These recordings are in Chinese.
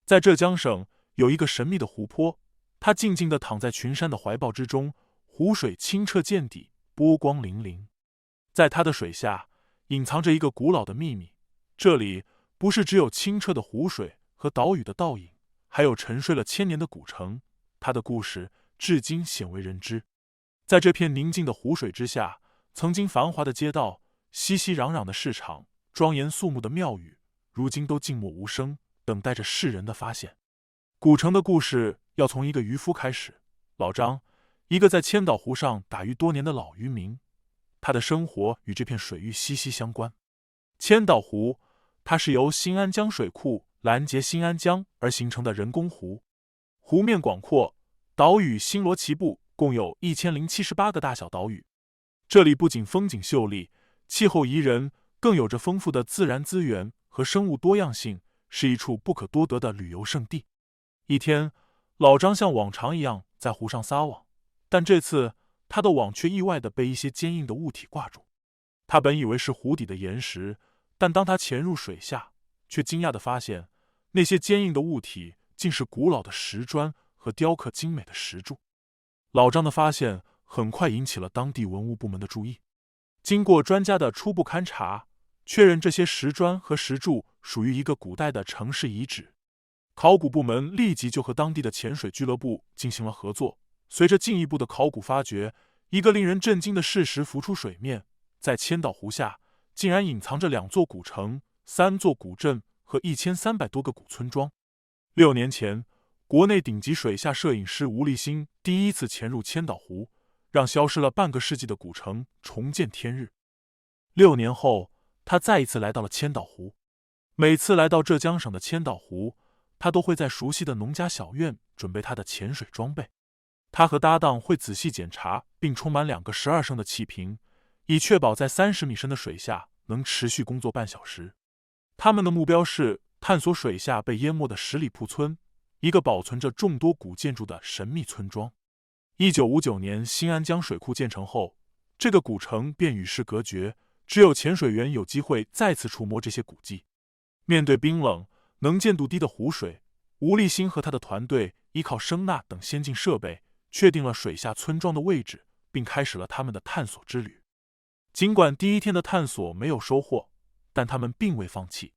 在浙江省有一个神秘的湖泊，它静静地躺在群山的怀抱之中，湖水清澈见底，波光粼粼。在它的水下隐藏着一个古老的秘密，这里不是只有清澈的湖水和岛屿的倒影，还有沉睡了1000年的古城，它的故事至今鲜为人知。在这片宁静的湖水之下，曾经繁华的街道、熙熙攘攘的市场、庄严肃穆的庙宇，如今都静默无声，等待着世人的发现。古城的故事要从一个渔夫开始，老张，一个在千岛湖上打鱼多年的老渔民，他的生活与这片水域息息相关。千岛湖，它是由新安江水库拦截新安江而形成的人工湖，湖面广阔，岛屿星罗棋布，共有1078个大小岛屿。这里不仅风景秀丽，气候宜人，更有着丰富的自然资源和生物多样性，是一处不可多得的旅游胜地。一天，老张像往常一样在湖上撒网，但这次他的网却意外地被一些坚硬的物体挂住。他本以为是湖底的岩石，但当他潜入水下，却惊讶地发现，那些坚硬的物体竟是古老的石砖和雕刻精美的石柱。老张的发现很快引起了当地文物部门的注意。经过专家的初步勘查，确认这些石砖和石柱属于一个古代的城市遗址。考古部门立即就和当地的潜水俱乐部进行了合作。随着进一步的考古发掘，一个令人震惊的事实浮出水面：在千岛湖下，竟然隐藏着2座古城、3座古镇和1300多个古村庄。6年前，国内顶级水下摄影师吴立新第一次潜入千岛湖，让消失了半个世纪的古城重见天日。6年后，他再一次来到了千岛湖。每次来到浙江省的千岛湖，他都会在熟悉的农家小院准备他的潜水装备。他和搭档会仔细检查并充满2个12升的气瓶，以确保在30米深的水下能持续工作半小时。他们的目标是探索水下被淹没的十里铺村，一个保存着众多古建筑的神秘村庄。1959年新安江水库建成后，这个古城便与世隔绝，只有潜水员有机会再次触摸这些古迹。面对冰冷、能见度低的湖水，吴立新和他的团队依靠声呐等先进设备，确定了水下村庄的位置，并开始了他们的探索之旅。尽管第一天的探索没有收获，但他们并未放弃。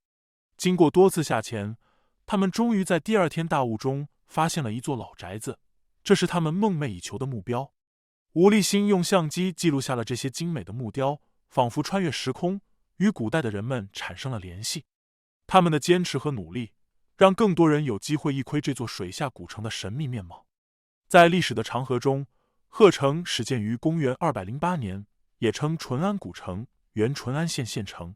经过多次下潜，他们终于在第2天大雾中发现了一座老宅子，这是他们梦寐以求的目标。吴立新用相机记录下了这些精美的木雕，仿佛穿越时空，与古代的人们产生了联系。他们的坚持和努力，让更多人有机会一窥这座水下古城的神秘面貌。在历史的长河中，鹤城始建于公元208年，也称淳安古城，原淳安县县城。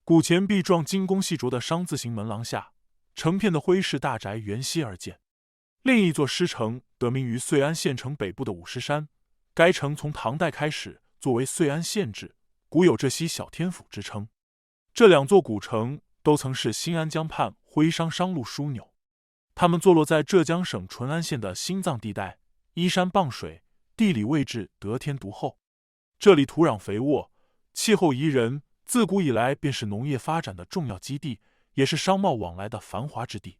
古钱壁状精工细琢的商字形门廊下，成片的徽式大宅沿溪而建。另一座狮城得名于遂安县城北部的五狮山，该城从唐代开始作为遂安县治，古有浙西小天府之称。这2座古城都曾是新安江畔徽商商路枢纽，它们坐落在浙江省淳安县的心脏地带，依山傍水，地理位置得天独厚。这里土壤肥沃，气候宜人，自古以来便是农业发展的重要基地，也是商贸往来的繁华之地。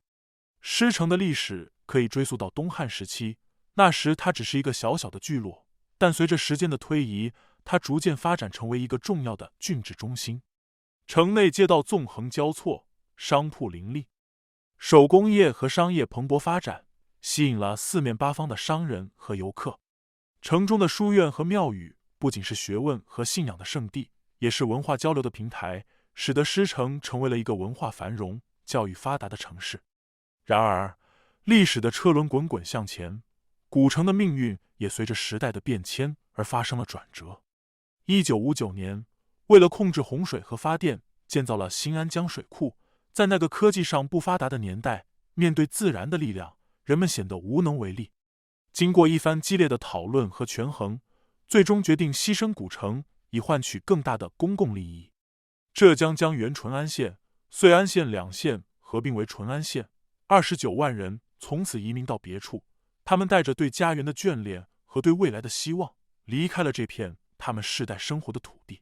狮城的历史可以追溯到东汉时期，那时它只是一个小小的聚落，但随着时间的推移，它逐渐发展成为一个重要的郡治中心。城内街道纵横交错，商铺林立，手工业和商业蓬勃发展，吸引了四面八方的商人和游客。城中的书院和庙宇不仅是学问和信仰的圣地，也是文化交流的平台，使得狮城成为了一个文化繁荣、教育发达的城市。然而，历史的车轮滚滚向前，古城的命运也随着时代的变迁而发生了转折。1959年，为了控制洪水和发电，建造了新安江水库。在那个科技上不发达的年代，面对自然的力量，人们显得无能为力。经过一番激烈的讨论和权衡，最终决定牺牲古城，以换取更大的公共利益。浙江将原淳安县、遂安县2县合并为淳安县，29万人从此移民到别处。他们带着对家园的眷恋和对未来的希望，离开了这片他们世代生活的土地。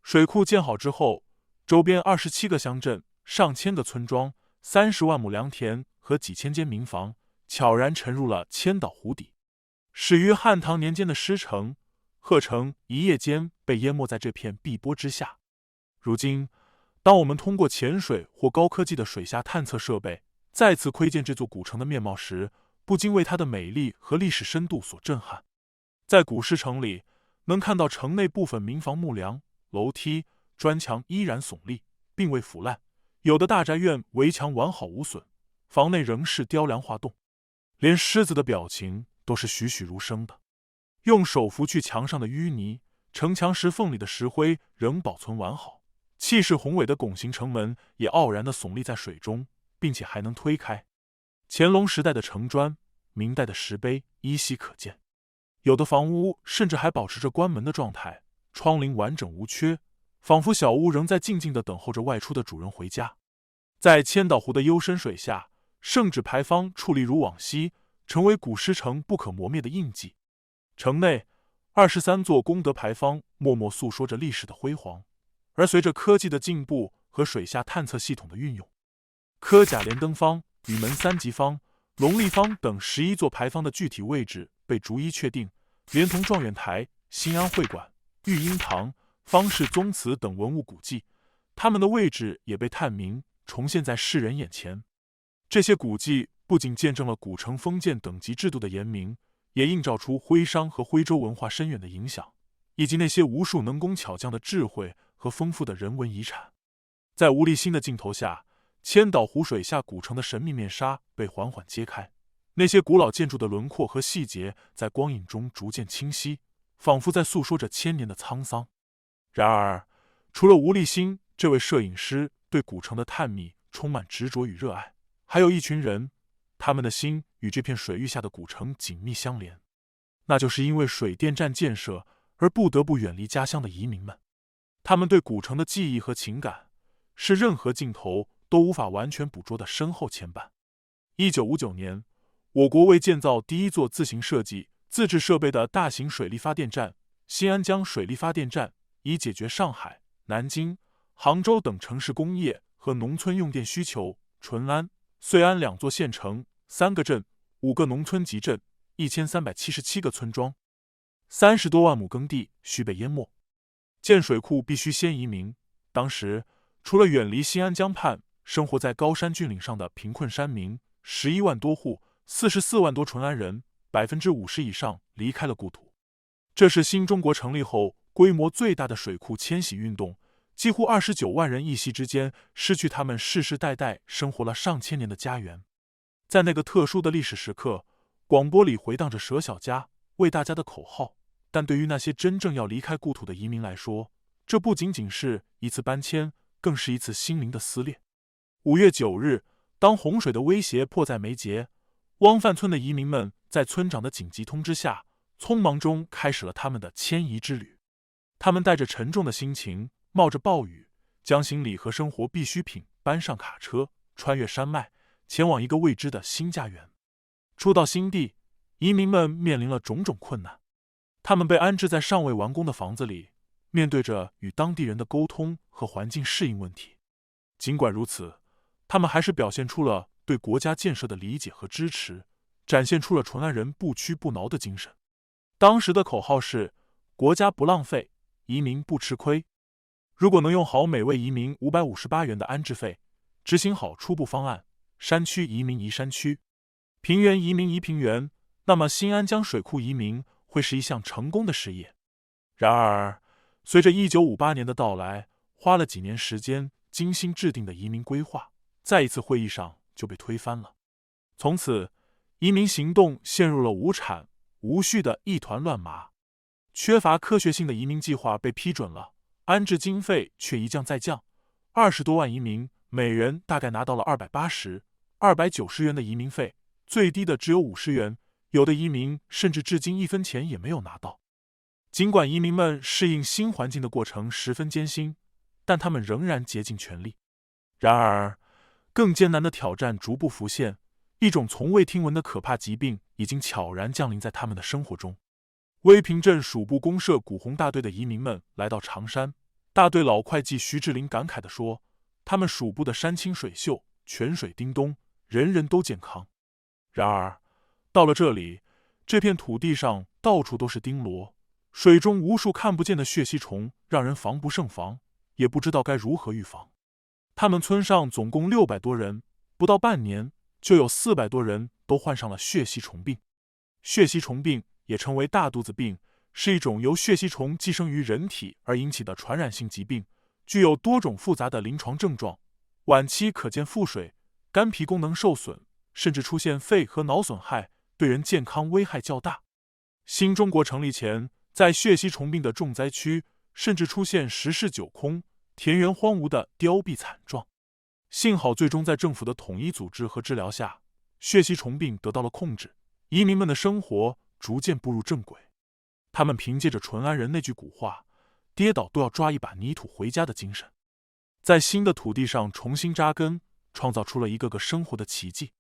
水库建好之后，周边27个乡镇、上千个村庄、30万亩良田和几千间民房，悄然沉入了千岛湖底。始于汉唐年间的师城、鹤城，一夜间被淹没在这片碧波之下。如今，当我们通过潜水或高科技的水下探测设备，再次窥见这座古城的面貌时，不禁为它的美丽和历史深度所震撼。在古师城里，能看到城内部分民房木梁、楼梯、砖墙依然耸立，并未腐烂；有的大宅院围墙完好无损，房内仍是雕梁画栋，连狮子的表情都是栩栩如生的。用手拂去墙上的淤泥，城墙石缝里的石灰仍保存完好，气势宏伟的拱形城门也傲然地耸立在水中，并且还能推开。乾隆时代的城砖、明代的石碑依稀可见，有的房屋甚至还保持着关门的状态，窗棂完整无缺，仿佛小屋仍在静静地等候着外出的主人回家。在千岛湖的幽深水下，圣旨牌坊矗立如往昔，成为古师城不可磨灭的印记。城内23座功德牌坊默默诉说着历史的辉煌，而随着科技的进步和水下探测系统的运用，科甲连登坊、雨门三级坊、龙立坊等11座牌坊的具体位置被逐一确定，连同状元台、新安会馆、育婴堂、方氏宗祠等文物古迹，它们的位置也被探明，重现在世人眼前。这些古迹不仅见证了古城封建等级制度的严明，也映照出徽商和徽州文化深远的影响，以及那些无数能工巧匠的智慧和丰富的人文遗产。在吴立新的镜头下，千岛湖水下古城的神秘面纱被缓缓揭开，那些古老建筑的轮廓和细节在光影中逐渐清晰，仿佛在诉说着千年的沧桑。然而，除了吴立新这位摄影师对古城的探秘充满执着与热爱，还有一群人，他们的心与这片水域下的古城紧密相连，那就是因为水电站建设而不得不远离家乡的移民们。他们对古城的记忆和情感，是任何镜头都无法完全捕捉的深厚牵绊。1959年，我国为建造第一座自行设计、自制设备的大型水力发电站——新安江水力发电站，以解决上海、南京、杭州等城市工业和农村用电需求，淳安、遂安2座县城、3个镇、5个农村集镇、1377个村庄、30多万亩耕地需被淹没。建水库必须先移民。当时，除了远离新安江畔、生活在高山峻岭上的贫困山民11万多户，44万多淳安人，50%以上离开了故土。这是新中国成立后规模最大的水库迁徙运动，几乎29万人一夕之间失去他们世世代代生活了上千年的家园。在那个特殊的历史时刻，广播里回荡着舍小家为大家的口号，但对于那些真正要离开故土的移民来说，这不仅仅是一次搬迁，更是一次心灵的撕裂。5月9日，当洪水的威胁迫在眉睫，汪范村的移民们在村长的紧急通知下，匆忙中开始了他们的迁移之旅。他们带着沉重的心情，冒着暴雨，将行李和生活必需品搬上卡车，穿越山脉，前往一个未知的新家园。初到新地，移民们面临了种种困难。他们被安置在尚未完工的房子里，面对着与当地人的沟通和环境适应问题。尽管如此，他们还是表现出了对国家建设的理解和支持，展现出了淳安人不屈不挠的精神。当时的口号是：国家不浪费，移民不吃亏。如果能用好每位移民558元的安置费，执行好初步方案，山区移民移山区，平原移民移平原，那么新安江水库移民会是一项成功的事业。然而，随着1958年的到来，花了几年时间精心制定的移民规划，在一次会议上就被推翻了。从此，移民行动陷入了无产无序的一团乱麻。缺乏科学性的移民计划被批准了，安置经费却一降再降，20多万移民每人大概拿到了280、290元的移民费，最低的只有50元，有的移民甚至至今1分钱也没有拿到。尽管移民们适应新环境的过程十分艰辛，但他们仍然竭尽全力。然而，更艰难的挑战逐步浮现，一种从未听闻的可怕疾病已经悄然降临在他们的生活中。威平镇属部公社古红大队的移民们来到长山，大队老会计徐志林感慨地说：“他们属部的山清水秀，泉水叮咚，人人都健康。然而，到了这里，这片土地上到处都是钉螺，水中无数看不见的血吸虫，让人防不胜防，也不知道该如何预防。他们村上总共600多人，不到半年，就有400多人都患上了血吸虫病。血吸虫病也称为大肚子病，是一种由血吸虫寄生于人体而引起的传染性疾病，具有多种复杂的临床症状，晚期可见腹水、肝脾功能受损，甚至出现肺和脑损害，对人健康危害较大。新中国成立前，在血吸虫病的重灾区，甚至出现十室九空、田园荒芜的凋敝惨状。幸好最终在政府的统一组织和治疗下，血吸虫病得到了控制，移民们的生活逐渐步入正轨。他们凭借着淳安人那句古话“跌倒都要抓一把泥土回家”的精神，在新的土地上重新扎根，创造出了一个个生活的奇迹。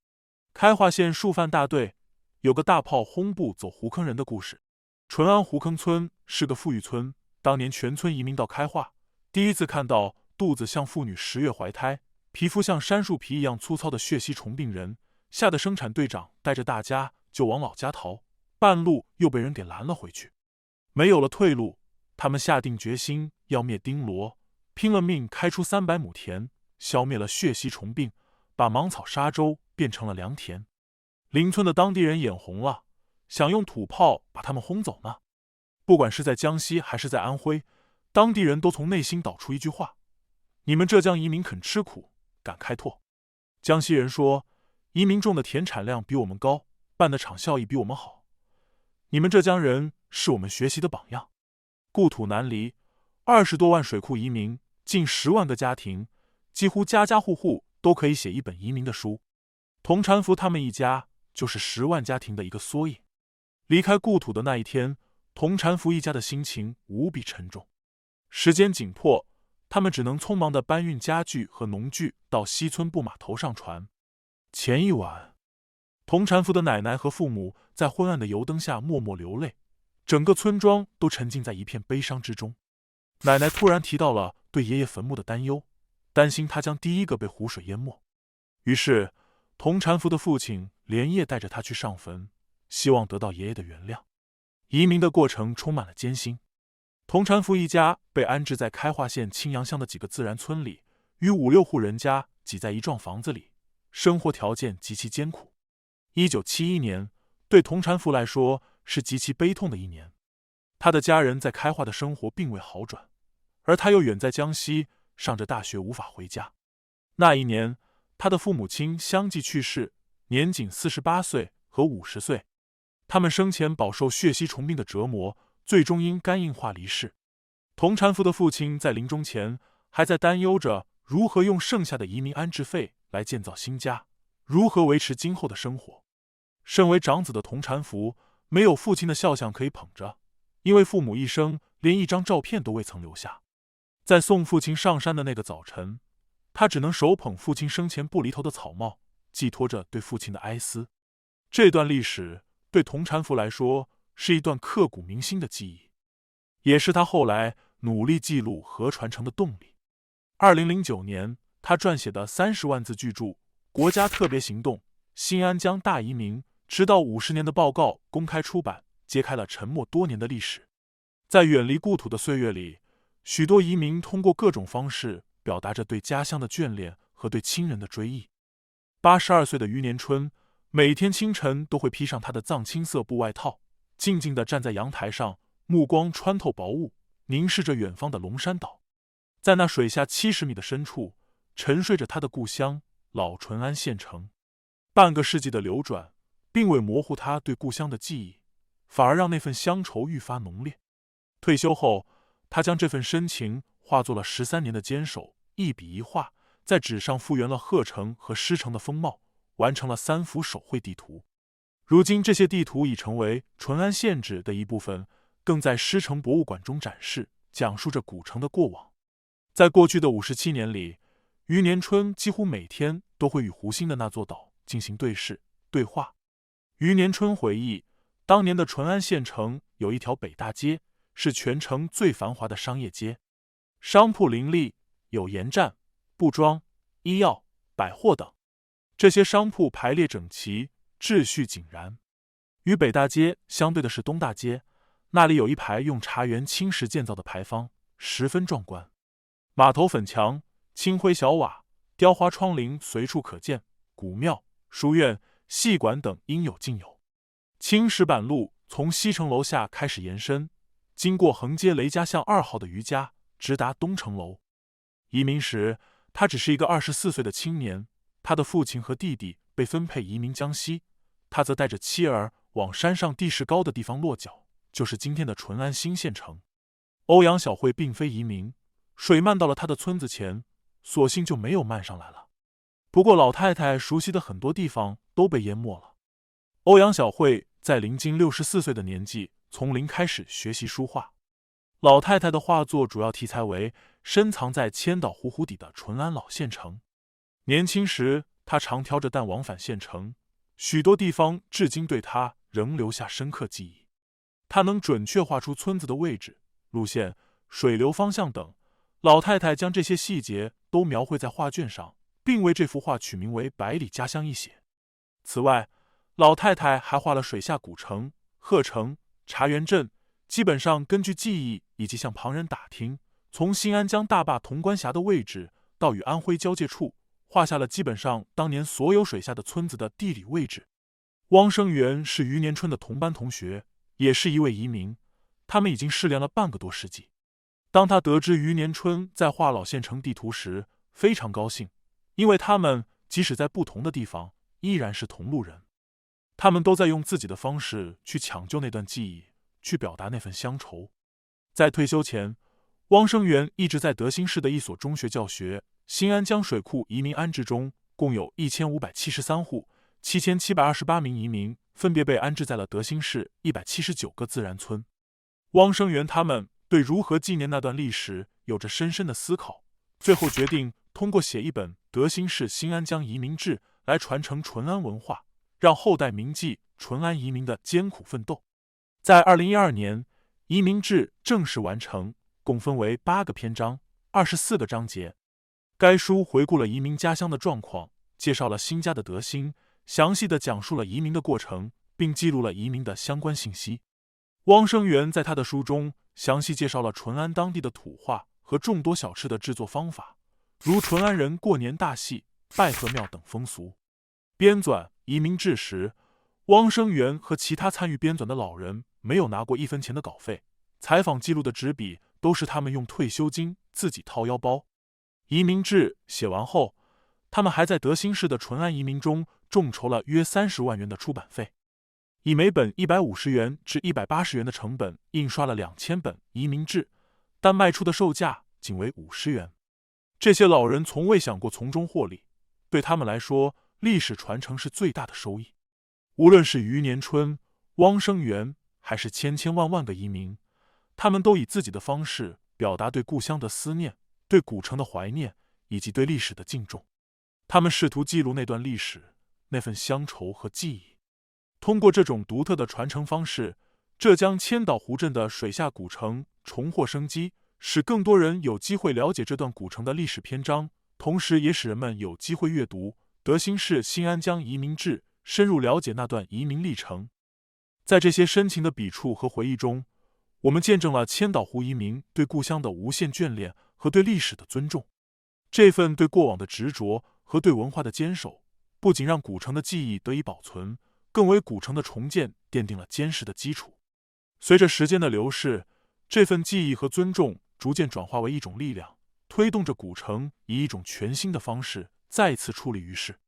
开化县树贩大队有个大炮轰不走胡坑人的故事。淳安胡坑村是个富裕村，当年全村移民到开化，第一次看到肚子像妇女10月怀胎、皮肤像杉树皮一样粗糙的血吸虫病人，吓得生产队长带着大家就往老家逃，半路又被人给拦了回去。没有了退路，他们下定决心要灭丁螺，拼了命开出300亩田，消灭了血吸虫病，把芒草沙洲变成了良田。邻村的当地人眼红了，想用土炮把他们轰走呢。不管是在江西还是在安徽，当地人都从内心导出一句话：你们浙江移民肯吃苦，敢开拓。江西人说，移民种的田产量比我们高，办的厂效益比我们好，你们浙江人是我们学习的榜样。故土难离，20多万水库移民，近10万个家庭，几乎家家户户都可以写一本移民的书。童禅福他们一家就是10万家庭的一个缩影。离开故土的那一天，童禅福一家的心情无比沉重。时间紧迫，他们只能匆忙地搬运家具和农具到西村布码头上船。前一晚，童禅福的奶奶和父母在昏暗的油灯下默默流泪，整个村庄都沉浸在一片悲伤之中。奶奶突然提到了对爷爷坟墓的担忧，担心他将第一个被湖水淹没。于是童禅福的父亲连夜带着他去上坟，希望得到爷爷的原谅。移民的过程充满了艰辛。童禅福一家被安置在开化县青阳乡的几个自然村里，与5、6户人家挤在一幢房子里，生活条件极其艰苦。1971年对童禅福来说是极其悲痛的一年，他的家人在开化的生活并未好转，而他又远在江西上着大学，无法回家。那一年，他的父母亲相继去世，年仅48岁和50岁。他们生前饱受血吸虫病的折磨，最终因肝硬化离世。童禅福的父亲在临终前还在担忧着如何用剩下的移民安置费来建造新家，如何维持今后的生活。身为长子的童禅福没有父亲的肖像可以捧着，因为父母一生连一张照片都未曾留下。在送父亲上山的那个早晨，他只能手捧父亲生前不离头的草帽，寄托着对父亲的哀思。这段历史对童禅福来说是一段刻骨铭心的记忆，也是他后来努力记录和传承的动力。2009年，他撰写的30万字巨著《国家特别行动：新安江大移民直到50年的报告》公开出版，揭开了沉默多年的历史。在远离故土的岁月里，许多移民通过各种方式表达着对家乡的眷恋和对亲人的追忆。82岁的余年春每天清晨都会披上他的藏青色布外套，静静地站在阳台上，目光穿透薄雾，凝视着远方的龙山岛。在那水下70米的深处，沉睡着他的故乡老淳安县城。半个世纪的流转并未模糊他对故乡的记忆，反而让那份乡愁愈发浓烈。退休后，他将这份深情化作了13年的坚守，一笔一画在纸上复原了鹤城和狮城的风貌，完成了3幅手绘地图。如今这些地图已成为淳安县志的一部分，更在狮城博物馆中展示，讲述着古城的过往。在过去的57年里，余年春几乎每天都会与湖心的那座岛进行对视对话。余年春回忆，当年的淳安县城有一条北大街，是全城最繁华的商业街，商铺林立，有盐站、布庄、医药、百货等。这些商铺排列整齐，秩序井然。与北大街相对的是东大街，那里有一排用茶园青石建造的牌坊，十分壮观。马头粉墙、青灰小瓦、雕花窗棂随处可见，古庙、书院、戏馆等应有尽有。青石板路从西城楼下开始延伸，经过横街雷家巷2号的余家，直达东城楼。移民时，他只是一个24岁的青年，他的父亲和弟弟被分配移民江西，他则带着妻儿往山上地势高的地方落脚，就是今天的淳安新县城。欧阳小慧并非移民，水漫到了他的村子前，索性就没有漫上来了。不过老太太熟悉的很多地方都被淹没了。欧阳小慧在临近64岁的年纪，从零开始学习书画。老太太的画作主要题材为深藏在千岛湖湖底的淳安老县城。年轻时，她常挑着担往返县城，许多地方至今对她仍留下深刻记忆。她能准确画出村子的位置、路线、水流方向等。老太太将这些细节都描绘在画卷上，并为这幅画取名为《百里家乡一写》。此外，老太太还画了水下古城、鹤城、茶园镇，基本上根据记忆以及向旁人打听，从新安江大坝潼关峡的位置到与安徽交界处，画下了基本上当年所有水下的村子的地理位置。汪生元是余年春的同班同学，也是一位移民，他们已经失联了半个多世纪。当他得知余年春在画老县城地图时，非常高兴，因为他们即使在不同的地方，依然是同路人。他们都在用自己的方式去抢救那段记忆，去表达那份乡愁。在退休前，汪生元一直在德兴市的一所中学教学。新安江水库移民安置中，共有1573户，7728名移民分别被安置在了德兴市179个自然村。汪生元他们对如何纪念那段历史有着深深的思考，最后决定通过写一本《德兴市新安江移民志》来传承淳安文化，让后代铭记淳安移民的艰苦奋斗。在2012年，移民志正式完成，共分为8个篇章、24个章节。该书回顾了移民家乡的状况，介绍了新家的德兴，详细的讲述了移民的过程，并记录了移民的相关信息。汪生元在他的书中详细介绍了淳安当地的土话和众多小吃的制作方法，如淳安人过年大戏、拜贺庙等风俗。编纂移民志时，汪生元和其他参与编纂的老人没有拿过1分钱的稿费，采访记录的纸笔都是他们用退休金自己掏腰包。移民志写完后，他们还在德兴市的淳安移民中众筹了约30万元的出版费，以每本150元至180元的成本印刷了2000本移民志，但卖出的售价仅为50元。这些老人从未想过从中获利，对他们来说，历史传承是最大的收益。无论是余年春、汪生元，还是千千万万个移民，他们都以自己的方式表达对故乡的思念，对古城的怀念，以及对历史的敬重。他们试图记录那段历史，那份乡愁和记忆。通过这种独特的传承方式，浙江千岛湖镇的水下古城重获生机，使更多人有机会了解这段古城的历史篇章，同时也使人们有机会阅读德兴市新安江移民志，深入了解那段移民历程。在这些深情的笔触和回忆中，我们见证了千岛湖移民对故乡的无限眷恋和对历史的尊重。这份对过往的执着和对文化的坚守，不仅让古城的记忆得以保存，更为古城的重建奠定了坚实的基础。随着时间的流逝，这份记忆和尊重逐渐转化为一种力量，推动着古城以一种全新的方式再次矗立于世。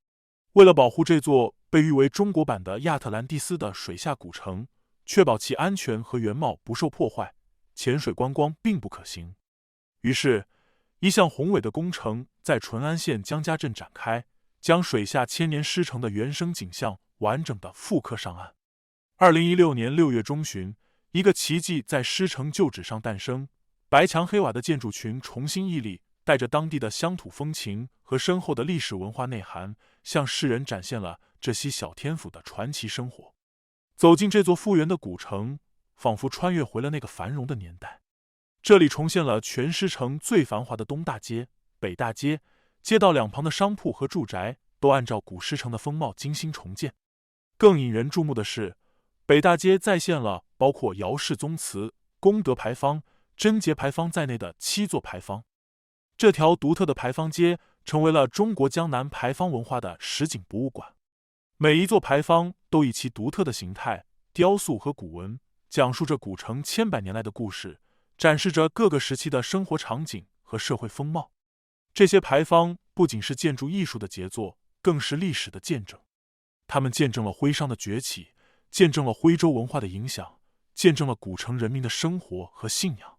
为了保护这座被誉为中国版的亚特兰蒂斯的水下古城，确保其安全和原貌不受破坏，潜水观光并不可行。于是，一项宏伟的工程在淳安县江家镇展开，将水下千年狮城的原生景象完整地复刻上岸。2016年6月中旬，一个奇迹在狮城旧址上诞生，白墙黑瓦的建筑群重新屹立，带着当地的乡土风情和深厚的历史文化内涵，向世人展现了这溪小天府的传奇生活。走进这座复原的古城，仿佛穿越回了那个繁荣的年代。这里重现了全狮城最繁华的东大街、北大街，街道两旁的商铺和住宅都按照古狮城的风貌精心重建。更引人注目的是，北大街再现了包括姚氏宗祠、功德牌坊、贞节牌坊在内的7座牌坊。这条独特的牌坊街成为了中国江南牌坊文化的实景博物馆。每一座牌坊都以其独特的形态、雕塑和古文，讲述着古城千百年来的故事，展示着各个时期的生活场景和社会风貌。这些牌坊不仅是建筑艺术的杰作，更是历史的见证。它们见证了徽商的崛起，见证了徽州文化的影响，见证了古城人民的生活和信仰。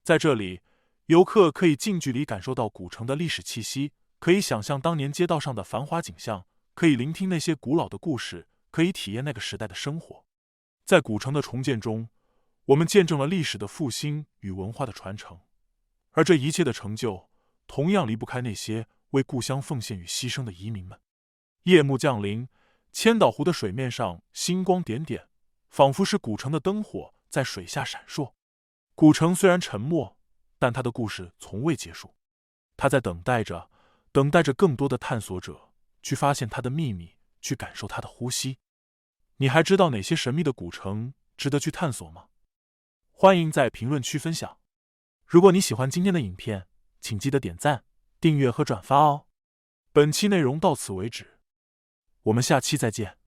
在这里，游客可以近距离感受到古城的历史气息，可以想象当年街道上的繁华景象，可以聆听那些古老的故事，可以体验那个时代的生活。在古城的重建中，我们见证了历史的复兴与文化的传承，而这一切的成就，同样离不开那些为故乡奉献与牺牲的移民们。夜幕降临，千岛湖的水面上星光点点，仿佛是古城的灯火在水下闪烁。古城虽然沉默，但它的故事从未结束。它在等待着更多的探索者去发现它的秘密，去感受它的呼吸。你还知道哪些神秘的古城值得去探索吗？欢迎在评论区分享。如果你喜欢今天的影片，请记得点赞、订阅和转发哦。本期内容到此为止，我们下期再见。